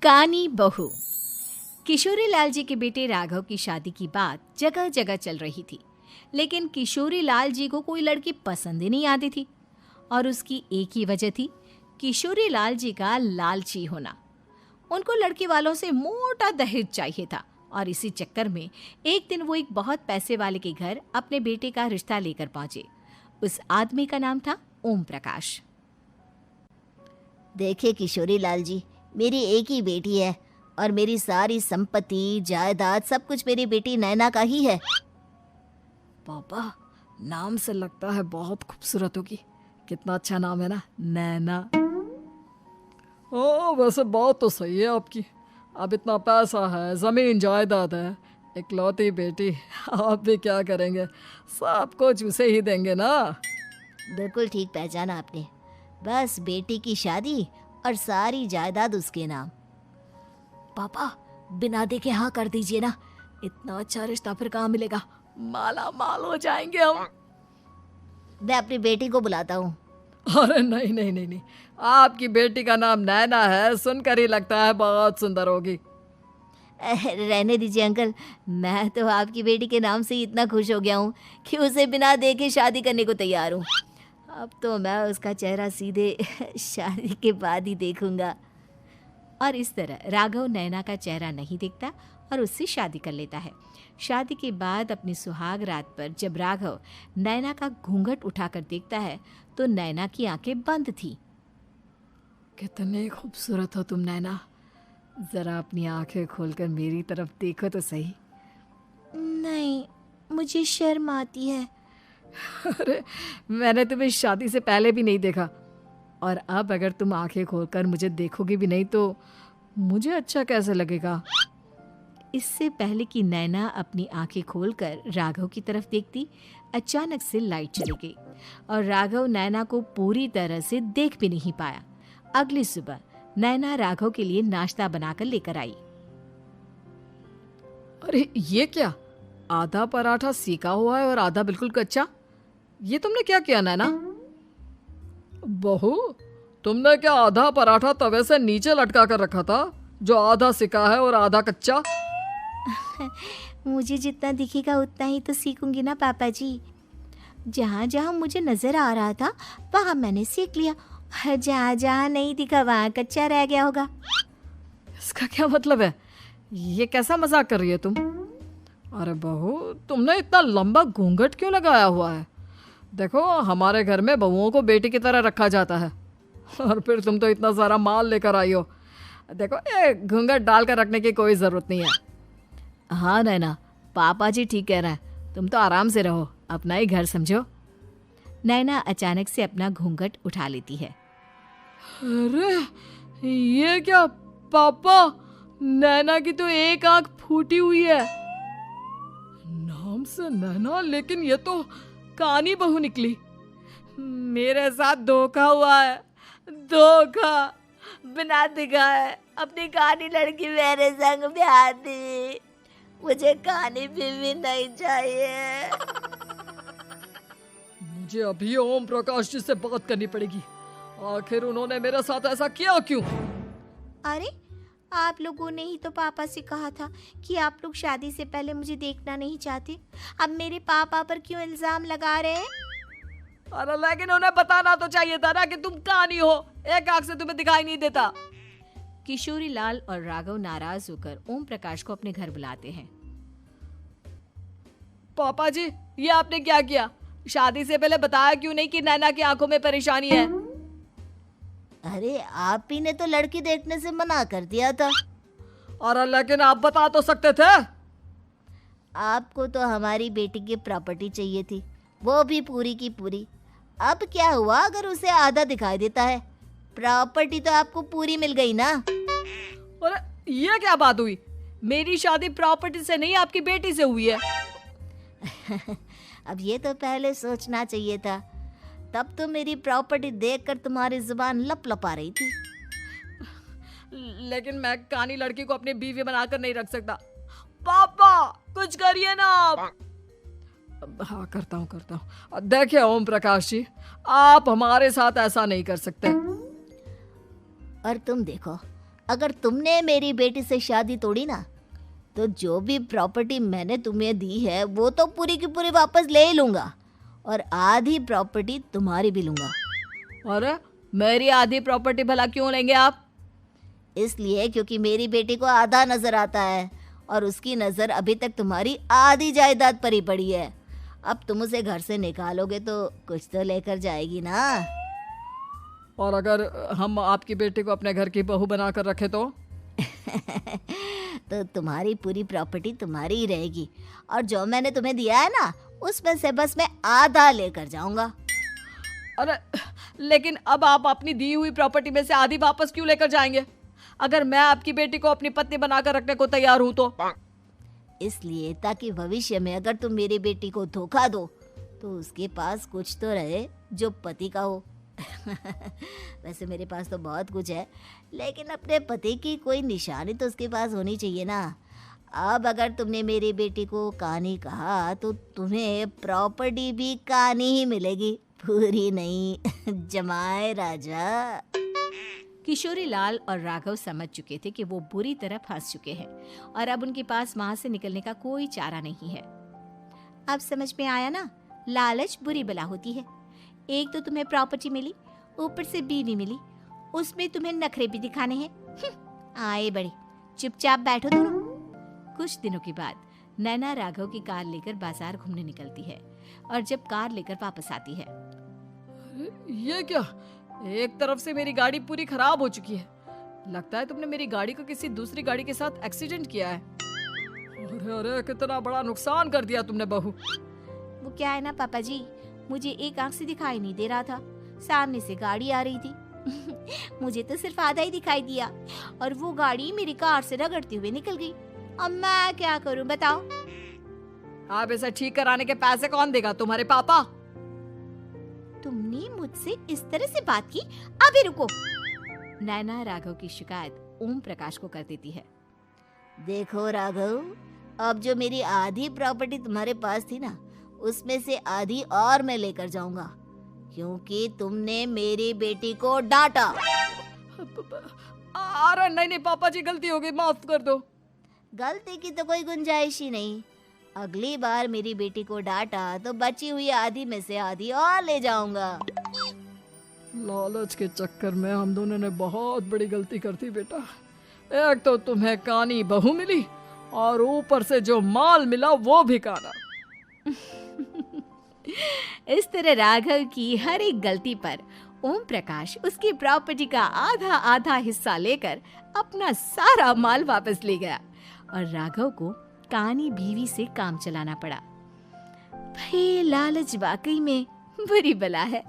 कानी बहू। किशोरी लाल जी के बेटे राघव की शादी की बात जगह जगह चल रही थी, लेकिन किशोरी लाल जी को कोई लड़की पसंद ही नहीं आती थी। और उसकी एक ही वजह थी, किशोरी लाल जी का लालची होना। उनको लड़की वालों से मोटा दहेज चाहिए था और इसी चक्कर में एक दिन वो एक बहुत पैसे वाले के घर अपने बेटे का रिश्ता लेकर पहुंचे। उस आदमी का नाम था ओम प्रकाश। देखिए किशोरी लाल जी, मेरी एक ही बेटी है और मेरी सारी संपत्ति जायदाद सब कुछ मेरी बेटी नैना का ही है। पापा, नाम से लगता है बहुत खूबसूरत होगी। कितना अच्छा नाम है ना, नैना। ओ, वैसे बात तो सही है आपकी। अब इतना पैसा है, जमीन जायदाद है, इकलौती बेटी, आप भी क्या करेंगे? सब कुछ उसे ही देंगे ना। बिल्कुल ठीक पहचाना आपने। बस बेटी की शादी और सारी जायदाद उसके नाम। पापा, बिना देखे हाँ कर दीजिए ना। इतना अच्छा रिश्ता फिर कहाँ मिलेगा? माला माल हो जाएंगे हम। मैं अपनी बेटी को बुलाता हूँ। अरे नहीं नहीं नहीं नहीं, आपकी बेटी का नाम नैना है, सुनकर ही लगता है बहुत सुंदर होगी। रहने दीजिए अंकल, मैं तो आपकी बेटी के नाम से ही इतना खुश हो गया हूँ कि उसे बिना देखे शादी करने को तैयार हूँ। अब तो मैं उसका चेहरा सीधे शादी के बाद ही देखूंगा। और इस तरह राघव नैना का चेहरा नहीं देखता और उससे शादी कर लेता है। शादी के बाद अपनी सुहाग रात पर जब राघव नैना का घूंघट उठाकर देखता है तो नैना की आंखें बंद थी। कितने खूबसूरत हो तुम नैना, जरा अपनी आंखें खोलकर मेरी तरफ देखो तो सही। नहीं, मुझे शर्म आती है। अरे, मैंने तुम्हें शादी से पहले भी नहीं देखा, और अब अगर तुम आंखें खोलकर मुझे देखोगी भी नहीं तो मुझे अच्छा कैसे लगेगा? इससे पहले कि नैना अपनी आंखें खोलकर राघव की तरफ देखती, अचानक से लाइट चली गई और राघव नैना को पूरी तरह से देख भी नहीं पाया। अगली सुबह नैना राघव के लिए नाश्ता बनाकर लेकर आई। अरे ये क्या, आधा पराठा सेका हुआ है और आधा बिल्कुल कच्चा। ये तुमने क्या किया नैना? बहू, तुमने क्या आधा पराठा तवे से नीचे लटका कर रखा था, जो आधा सिका है और आधा कच्चा? मुझे जितना दिखेगा उतना ही तो सीखूंगी ना पापा जी। जहाँ जहाँ मुझे नजर आ रहा था वहाँ मैंने सीख लिया, जहाँ जहाँ नहीं दिखा वहाँ कच्चा रह गया होगा। इसका क्या मतलब है? ये कैसा मजाक कर रही है तुम? अरे बहू, तुमने इतना लंबा घूंघट क्यों लगाया हुआ है? देखो, हमारे घर में बहुओं को बेटी की तरह रखा जाता है, और फिर तुम तो इतना सारा माल लेकर आई हो। देखो, ये घूंघट डालकर रखने की कोई ज़रूरत नहीं है। हाँ नैना, पापा जी ठीक कह रहे हैं, तुम तो आराम से रहो, अपना ही घर समझो। नैना अचानक से अपना घूंघट उठा लेती है। अरे ये क्या पापा, नैना की तो एक आंख फूटी हुई है। नाम से नैना, लेकिन ये तो कानी बहू निकली। मेरे साथ धोखा हुआ है, धोखा। बिना दिखाए अपनी कानी लड़की मेरे संग ब्याह दी। मुझे कानी बीवी नहीं चाहिए। मुझे अभी ओम प्रकाश जी से बात करनी पड़ेगी। आखिर उन्होंने मेरे साथ ऐसा किया क्यों? अरे, आप लोगों ने ही तो पापा से कहा था कि आप लोग शादी से पहले मुझे देखना नहीं चाहते। अब मेरे पापा पर क्यों इल्जाम लगा रहे हैं? अरे लेकिन उन्हें बताना तो चाहिए था ना कि तुम कानी हो, एक आंख से तुम्हें दिखाई नहीं देता। किशोरी लाल और राघव नाराज होकर ओम प्रकाश को अपने घर बुलाते हैं। पापा जी, ये आपने क्या किया? शादी से पहले बताया क्यों नहीं कि नैना की आंखों में परेशानी है? अरे, आप ही ने तो लड़की देखने से मना कर दिया था। अरे लेकिन आप बता तो सकते थे। आपको तो हमारी बेटी की प्रॉपर्टी चाहिए थी, वो भी पूरी की पूरी। अब क्या हुआ अगर उसे आधा दिखाई देता है? प्रॉपर्टी तो आपको पूरी मिल गई ना। अरे ये क्या बात हुई? मेरी शादी प्रॉपर्टी से नहीं, आपकी बेटी से हुई है। अब ये तो पहले सोचना चाहिए था, तब तो मेरी प्रॉपर्टी देखकर तुम्हारी जुबान लप लपा रही थी। लेकिन मैं कानी लड़की को अपनी बीवी बनाकर नहीं रख सकता। पापा, कुछ करिए ना आप। हाँ, करता हूँ। देखिए ओम प्रकाश जी, आप हमारे साथ ऐसा नहीं कर सकते। और तुम देखो, अगर तुमने मेरी बेटी से शादी तोड़ी ना, तो जो भी प्रॉपर्टी मैंने तुम्हें दी है वो तो पूरी की पूरी वापस ले ही लूँगा, और आधी प्रॉपर्टी तुम्हारी भी लूँगा। अरे मेरी आधी प्रॉपर्टी भला क्यों लेंगे आप? इसलिए क्योंकि मेरी बेटी को आधा नज़र आता है और उसकी नज़र अभी तक तुम्हारी आधी जायदाद पर ही पड़ी है। अब तुम उसे घर से निकालोगे तो कुछ तो लेकर जाएगी ना। और अगर हम आपकी बेटी को अपने घर की बहू बना कर रखे तो? तो तुम्हारी पूरी प्रॉपर्टी तुम्हारी ही रहेगी, और जो मैंने तुम्हें दिया है ना, उसमें से बस मैं आधा लेकर जाऊंगा। अरे लेकिन अब आप अपनी दी हुई प्रॉपर्टी में से आधी वापस क्यों लेकर जाएंगे? अगर मैं आपकी बेटी को अपनी पत्नी बनाकर रखने को तैयार हूं तो? इसलिए ताकि भविष्य में अगर तुम मेरी बेटी को धोखा दो तो उसके पास कुछ तो रहे जो पति का हो। वैसे मेरे पास तो बहुत कुछ है, लेकिन अपने पति की कोई निशानी तो उसके पास होनी चाहिए ना। अब अगर तुमने मेरी बेटी को कानी कहा तो तुम्हें प्रॉपर्टी भी कानी ही मिलेगी, पूरी नहीं। जमाए राजा। किशोरी लाल और राघव समझ चुके थे कि वो बुरी तरह फंस चुके हैं और अब उनके पास वहां से निकलने का कोई चारा नहीं है। अब समझ में आया ना, लालच बुरी बला होती है। एक तो तुम्हें प्रॉपर्टी मिली, ऊपर से बीवी मिली, उसमें तुम्हें नखरे भी दिखाने हैं। आए बड़े, चुपचाप बैठो दोनों। कुछ दिनों के बाद नैना राघव की कार लेकर बाजार घूमने निकलती है और जब कार लेकर वापस आती है, ये क्या? एक तरफ से मेरी गाड़ी पूरी खराब हो चुकी है। लगता है तुमने मेरी गाड़ी को किसी दूसरी गाड़ी के साथ एक्सीडेंट किया है। अरे अरे कितना बड़ा नुकसान कर दिया तुमने बहू। वो क्या है ना पापा जी, मुझे एक आंख से दिखाई नहीं दे रहा था, सामने से गाड़ी आ रही थी। मुझे तो सिर्फ आधा ही दिखाई दिया और वो गाड़ी मेरी कार से रगड़ते हुए निकल गई। अब मैं क्या करूं बताओ? आप इसे ठीक कराने के पैसे कौन देगा? तुम्हारे पापा। तुमने मुझसे इस तरह से बात की? अभी रुको। नैना राघव की शिकायत ओम प्रकाश को कर देती है। देखो राघव, अब जो मेरी आधी प्रॉपर्टी तुम्हारे पास थी ना, उसमें से आधी और मैं लेकर जाऊंगा, क्योंकि तुमने मेरी बेटी को डांटा। अरे नहीं नहीं पापा जी, गलती हो गई, माफ कर दो। गलती की तो कोई गुंजाइश ही नहीं। अगली बार मेरी बेटी को डांटा तो बची हुई आधी में से आधी और ले जाऊंगा। लालच के चक्कर में हम दोनों ने बहुत बड़ी गलती कर दी बेटा। एक तो तुम्हें कानी बहू मिली और ऊपर से जो माल मिला वो भी काना। इस तरह राघव की हर एक गलती पर ओम प्रकाश उसकी प्रॉपर्टी का आधा आधा हिस्सा लेकर अपना सारा माल वापस ले गया और राघव को कानी बीवी से काम चलाना पड़ा। भाई लालच वाकई में बुरी बला है।